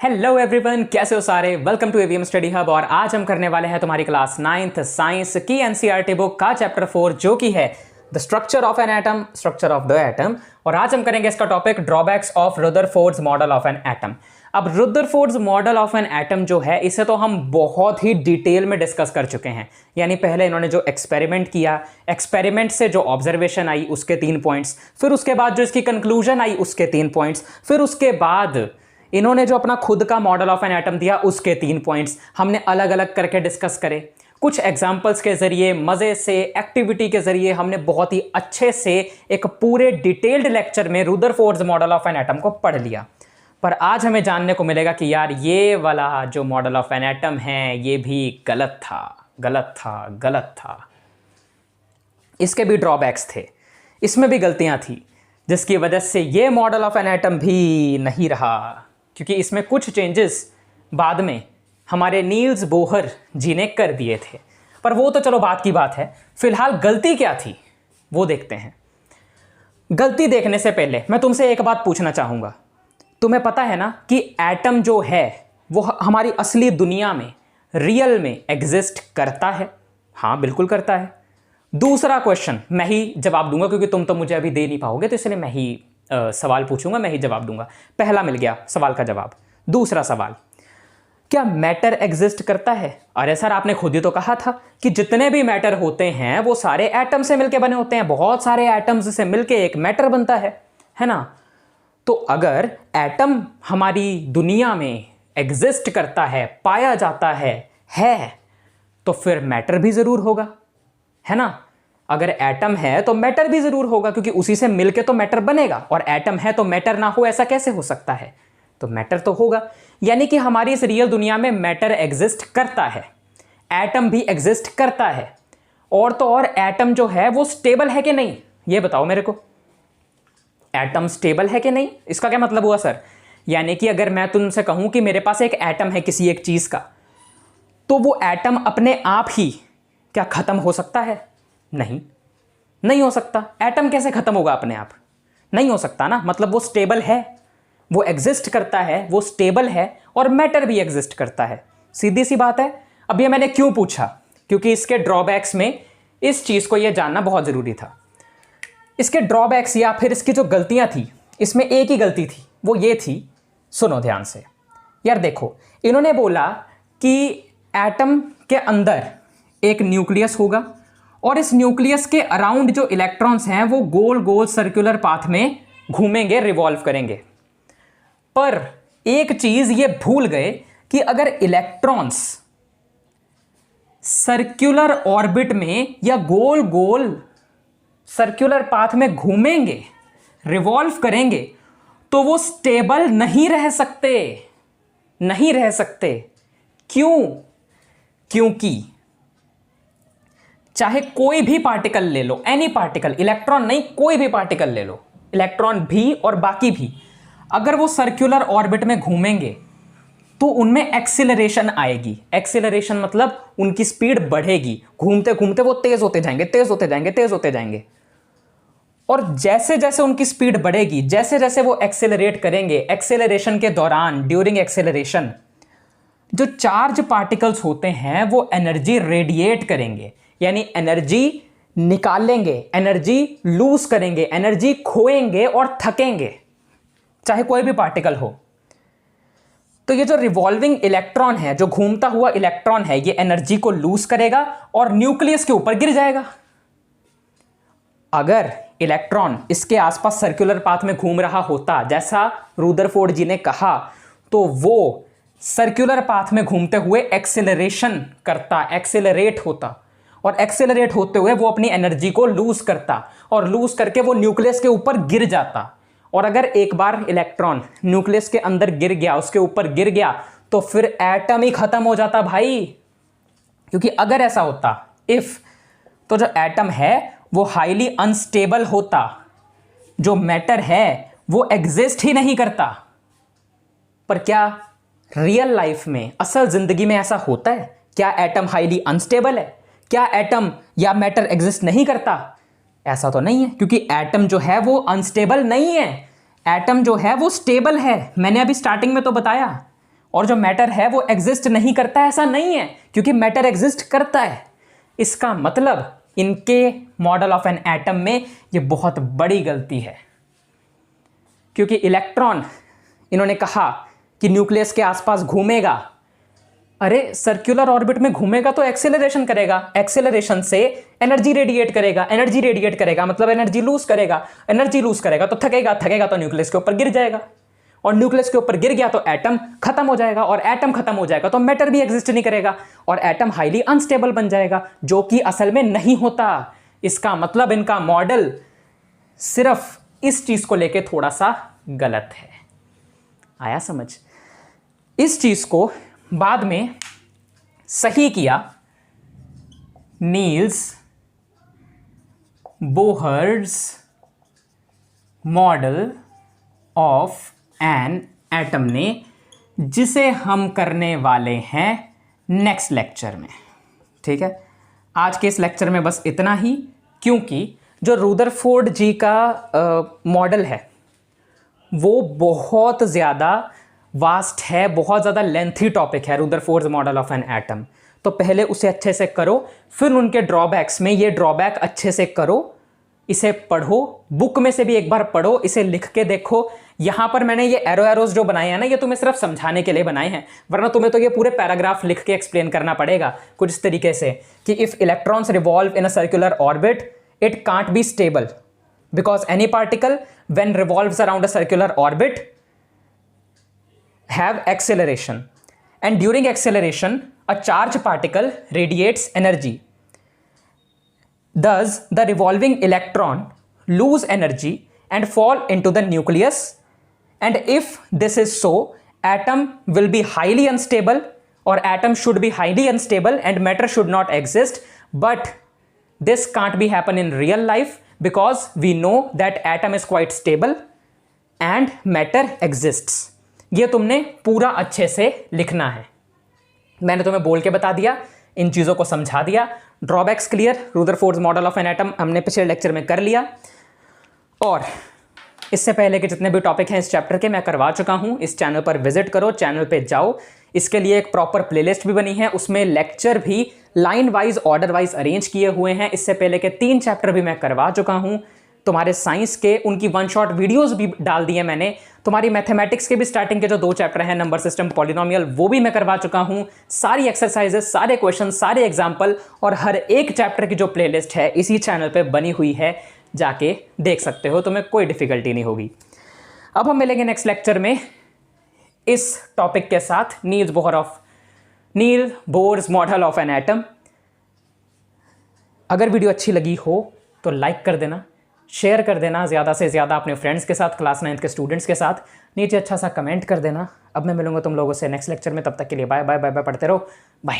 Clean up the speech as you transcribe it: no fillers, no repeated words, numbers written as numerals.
Hello everyone, कैसे हो सारे। Welcome to AVM study hub. और आज हम करने वाले हैं तुम्हारी क्लास 9th साइंस की एनसीईआरटी बुक का चैप्टर 4 जो कि है the structure of an atom, structure of the atom. और आज हम करेंगे इसका topic drawbacks of Rutherford's model of an atom. अब Rutherford's model of an atom जो है इसे तो हम बहुत ही डिटेल में डिस्कस कर चुके हैं। यानी पहले इन्होंने जो एक्सपेरिमेंट किया, एक्सपेरिमेंट से जो ऑब्जर्वेशन आई उसके 3 पॉइंट्स, फिर उसके बाद जो इसकी कंक्लूजन आई उसके 3 पॉइंट्स, फिर उसके बाद इन्होंने जो अपना खुद का मॉडल ऑफ एन एटम दिया उसके 3 पॉइंट्स हमने अलग अलग करके डिस्कस करे। कुछ एग्जाम्पल्स के जरिए, मजे से, एक्टिविटी के जरिए हमने बहुत ही अच्छे से एक पूरे डिटेल्ड लेक्चर में Rutherford's model of an atom को पढ़ लिया। पर आज हमें जानने को मिलेगा कि यार ये वाला जो मॉडल ऑफ एन एटम है ये भी गलत था, गलत था, गलत था। इसके भी ड्रॉबैक्स थे, इसमें भी गलतियां थी, जिसकी वजह से ये मॉडल ऑफ एन एटम भी नहीं रहा। क्योंकि इसमें कुछ चेंजेस बाद में हमारे नील्स बोहर जी ने कर दिए थे। पर वो तो चलो बात की बात है। फिलहाल गलती क्या थी वो देखते हैं। गलती देखने से पहले मैं तुमसे एक बात पूछना चाहूँगा। तुम्हें पता है ना कि एटम जो है वो हमारी असली दुनिया में, रियल में एग्जिस्ट करता है? हाँ, बिल्कुल करता है। दूसरा क्वेश्चन मैं ही जवाब दूंगा क्योंकि तुम तो मुझे अभी दे नहीं पाओगे, तो इसलिए मैं ही सवाल पूछूंगा, मैं ही जवाब दूंगा। पहला मिल गया सवाल का जवाब। दूसरा सवाल, क्या मैटर एग्जिस्ट करता है? अरे सर, आपने खुद ही तो कहा था कि जितने भी मैटर होते हैं वो सारे एटम से मिलके बने होते हैं। बहुत सारे एटम्स से मिलके एक मैटर बनता है ना? तो अगर एटम हमारी दुनिया में एग्जिस्ट करता है, पाया जाता है तो फिर मैटर भी जरूर होगा, है ना? अगर एटम है तो मैटर भी जरूर होगा, क्योंकि उसी से मिलके तो मैटर बनेगा। और एटम है तो मैटर ना हो, ऐसा कैसे हो सकता है? तो मैटर तो होगा। यानी कि हमारी इस रियल दुनिया में मैटर एग्जिस्ट करता है, एटम भी एग्जिस्ट करता है। और तो और एटम जो है वो स्टेबल है कि नहीं, ये बताओ मेरे को। एटम स्टेबल है कि नहीं, इसका क्या मतलब हुआ सर? यानी कि अगर मैं तुमसे कहूं कि मेरे पास एक एटम है किसी एक चीज का, तो वो एटम अपने आप ही क्या खत्म हो सकता है? नहीं हो सकता। एटम कैसे खत्म होगा अपने आप? नहीं हो सकता ना। मतलब वो स्टेबल है, वो एग्जिस्ट करता है, वो स्टेबल है, और मैटर भी एग्जिस्ट करता है। सीधी सी बात है। अब ये मैंने क्यों पूछा? क्योंकि इसके ड्रॉबैक्स में इस चीज को ये जानना बहुत जरूरी था। इसके ड्रॉबैक्स या फिर इसकी जो गलतियां थी, इसमें एक ही गलती थी, वो ये थी, सुनो ध्यान से यार। देखो, इन्होंने बोला कि एटम के अंदर एक न्यूक्लियस होगा और इस न्यूक्लियस के अराउंड जो इलेक्ट्रॉन्स हैं वो गोल गोल सर्कुलर पाथ में घूमेंगे, रिवॉल्व करेंगे। पर एक चीज ये भूल गए कि अगर इलेक्ट्रॉन्स सर्कुलर ऑर्बिट में या गोल गोल सर्कुलर पाथ में घूमेंगे, रिवॉल्व करेंगे, तो वो स्टेबल नहीं रह सकते। नहीं रह सकते। क्यों? क्योंकि चाहे कोई भी पार्टिकल ले लो, एनी पार्टिकल, इलेक्ट्रॉन नहीं, कोई भी पार्टिकल ले लो, इलेक्ट्रॉन भी और बाकी भी, अगर वो सर्कुलर ऑर्बिट में घूमेंगे तो उनमें एक्सीलरेशन आएगी। एक्सीलरेशन मतलब उनकी स्पीड बढ़ेगी। घूमते घूमते वो तेज होते जाएंगे, तेज होते जाएंगे, तेज होते जाएंगे। और जैसे जैसे उनकी स्पीड बढ़ेगी, जैसे जैसे वो एक्सेलरेट करेंगे, एक्सेलरेशन के दौरान, ड्यूरिंग एक्सेलरेशन, जो चार्ज पार्टिकल्स होते हैं वो एनर्जी रेडिएट करेंगे, यानी एनर्जी निकालेंगे, एनर्जी लूज करेंगे, एनर्जी खोएंगे और थकेंगे, चाहे कोई भी पार्टिकल हो। तो ये जो रिवॉल्विंग इलेक्ट्रॉन है, जो घूमता हुआ इलेक्ट्रॉन है, ये एनर्जी को लूज करेगा और न्यूक्लियस के ऊपर गिर जाएगा। अगर इलेक्ट्रॉन इसके आसपास सर्कुलर पाथ में घूम रहा होता, जैसा रदरफोर्ड जी ने कहा, तो वो सर्कुलर पाथ में घूमते हुए एक्सेलरेशन करता, एक्सेलरेट होता, और एक्सेलरेट होते हुए वो अपनी एनर्जी को लूज करता, और लूज करके वो न्यूक्लियस के ऊपर गिर जाता। और अगर एक बार इलेक्ट्रॉन न्यूक्लियस के अंदर गिर गया, उसके ऊपर गिर गया, तो फिर एटम ही खत्म हो जाता भाई। क्योंकि अगर ऐसा होता, इफ, तो जो एटम है वो हाईली अनस्टेबल होता, जो मैटर है वो एग्जिस्ट ही नहीं करता। पर क्या रियल लाइफ में, असल जिंदगी में ऐसा होता है? क्या एटम हाईली अनस्टेबल है? क्या एटम या मैटर एग्जिस्ट नहीं करता? ऐसा तो नहीं है, क्योंकि एटम जो है वो अनस्टेबल नहीं है, एटम जो है वो स्टेबल है। मैंने अभी स्टार्टिंग में तो बताया, और जो मैटर है वो एग्जिस्ट नहीं करता है, ऐसा नहीं है, क्योंकि मैटर एग्जिस्ट करता है। इसका मतलब इनके मॉडल ऑफ एन एटम में ये बहुत बड़ी गलती है, क्योंकि इलेक्ट्रॉन इन्होंने कहा कि न्यूक्लियस के आसपास घूमेगा। अरे सर्कुलर ऑर्बिट में घूमेगा तो एक्सेलरेशन करेगा, एक्सेलरेशन से एनर्जी रेडिएट करेगा, एनर्जी रेडिएट करेगा मतलब एनर्जी लूज करेगा, एनर्जी लूज करेगा तो थकेगा, थकेगा तो न्यूक्लियस के ऊपर गिर जाएगा, और न्यूक्लियस के ऊपर गिर गया तो एटम खत्म हो जाएगा, और एटम खत्म हो जाएगा तो मैटर भी एग्जिस्ट नहीं करेगा, और एटम हाईली अनस्टेबल बन जाएगा, जो कि असल में नहीं होता। इसका मतलब इनका मॉडल सिर्फ इस चीज को लेके थोड़ा सा गलत है। आया समझ? इस चीज को बाद में सही किया Niels Bohr's model of an atom ने, जिसे हम करने वाले हैं नेक्स्ट लेक्चर में। ठीक है, आज के इस लेक्चर में बस इतना ही, क्योंकि जो रुदरफोर्ड जी का मॉडल है वो बहुत ज़्यादा वास्ट है, बहुत ज़्यादा लेंथी टॉपिक है, Rutherford model of an atom. तो पहले उसे अच्छे से करो, फिर उनके ड्रॉबैक्स में ये ड्रॉबैक अच्छे से करो, इसे पढ़ो, बुक में से भी एक बार पढ़ो, इसे लिख के देखो। यहाँ पर मैंने ये एरोज जो बनाए हैं ना, ये तुम्हें सिर्फ समझाने के लिए बनाए हैं, वरना तुम्हें तो ये पूरे पैराग्राफ लिख के एक्सप्लेन करना पड़ेगा कुछ इस तरीके से कि if electrons revolve in a circular orbit it can't be stable because any particle when revolves around a circular orbit have acceleration, and during acceleration a charged particle radiates energy. Thus the revolving electron lose energy and fall into the nucleus, and if this is so, atom will be highly unstable, or atom should be highly unstable and matter should not exist. But this can't be happen in real life because we know that atom is quite stable and matter exists. ये तुमने पूरा अच्छे से लिखना है। मैंने तुम्हें बोल के बता दिया, इन चीज़ों को समझा दिया। Drawbacks clear, Rutherford model of an atom हमने पिछले लेक्चर में कर लिया, और इससे पहले के जितने भी टॉपिक हैं इस चैप्टर के मैं करवा चुका हूँ। इस चैनल पर विजिट करो, चैनल पे जाओ, इसके लिए एक प्रॉपर प्लेलिस्ट भी बनी है, उसमें लेक्चर भी line wise order wise arrange किए हुए हैं। इससे पहले के 3 चैप्टर भी मैं करवा चुका हूँ। तुम्हारे साइंस के उनकी 1 शॉट वीडियोस भी डाल दी है मैंने। तुम्हारी मैथमेटिक्स के भी स्टार्टिंग के जो 2 चैप्टर हैं, नंबर सिस्टम, पॉलिनोमियल, वो भी मैं करवा चुका हूँ। सारी एक्सरसाइजेस, सारे क्वेश्चन, सारे एग्जाम्पल और हर एक चैप्टर की जो प्लेलिस्ट है इसी चैनल पे बनी हुई है, जाके देख सकते हो, तुम्हें कोई डिफिकल्टी नहीं होगी। अब हम मिलेंगे नेक्स्ट लेक्चर में इस टॉपिक के साथ, Niels Bohr's model of an atom. अगर वीडियो अच्छी लगी हो तो लाइक कर देना, शेयर कर देना ज़्यादा से ज़्यादा अपने फ्रेंड्स के साथ, क्लास 9th के स्टूडेंट्स के साथ। नीचे अच्छा सा कमेंट कर देना। अब मैं मिलूंगा तुम लोगों से नेक्स्ट लेक्चर में, तब तक के लिए बाय बाय बाय बाय, पढ़ते रहो, बाय।